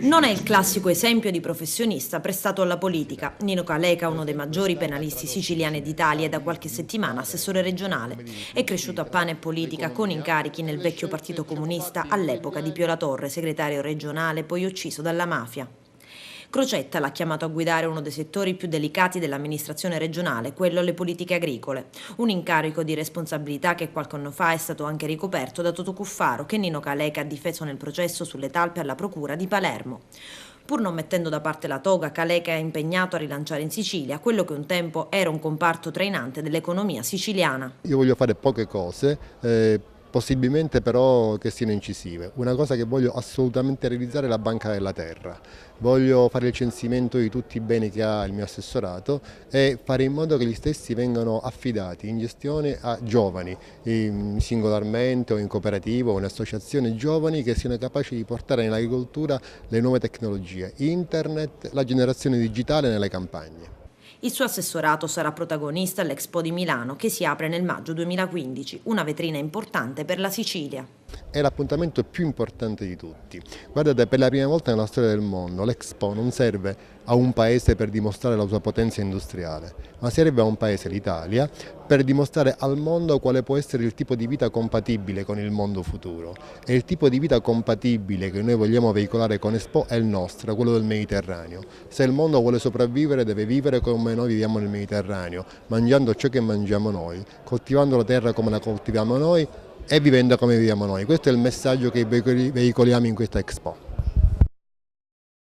Non è il classico esempio di professionista prestato alla politica. Nino Caleca, uno dei maggiori penalisti siciliani d'Italia e da qualche settimana assessore regionale. È cresciuto a pane e politica con incarichi nel vecchio Partito Comunista all'epoca di Pio La Torre, segretario regionale, poi ucciso dalla mafia. Crocetta l'ha chiamato a guidare uno dei settori più delicati dell'amministrazione regionale, quello alle politiche agricole. Un incarico di responsabilità che qualche anno fa è stato anche ricoperto da Toto Cuffaro, che Nino Caleca ha difeso nel processo sulle talpe alla procura di Palermo. Pur non mettendo da parte la toga, Caleca è impegnato a rilanciare in Sicilia quello che un tempo era un comparto trainante dell'economia siciliana. Io voglio fare poche cose, possibilmente però che siano incisive. Una cosa che voglio assolutamente realizzare è la Banca della Terra. Voglio fare il censimento di tutti i beni che ha il mio assessorato e fare in modo che gli stessi vengano affidati in gestione a giovani, singolarmente o in cooperativa o in associazioni giovani che siano capaci di portare nell'agricoltura le nuove tecnologie, internet, la generazione digitale nelle campagne. Il suo assessorato sarà protagonista all'Expo di Milano che si apre nel maggio 2015, una vetrina importante per la Sicilia. È l'appuntamento più importante di tutti. Guardate, per la prima volta nella storia del mondo l'Expo non serve a un paese per dimostrare la sua potenza industriale, ma serve a un paese, l'Italia, per dimostrare al mondo quale può essere il tipo di vita compatibile con il mondo futuro. E il tipo di vita compatibile che noi vogliamo veicolare con Expo è il nostro, quello del Mediterraneo. Se il mondo vuole sopravvivere deve vivere come noi viviamo nel Mediterraneo, mangiando ciò che mangiamo noi, coltivando la terra come la coltiviamo noi e vivendo come viviamo noi. Questo è il messaggio che veicoliamo in questa Expo.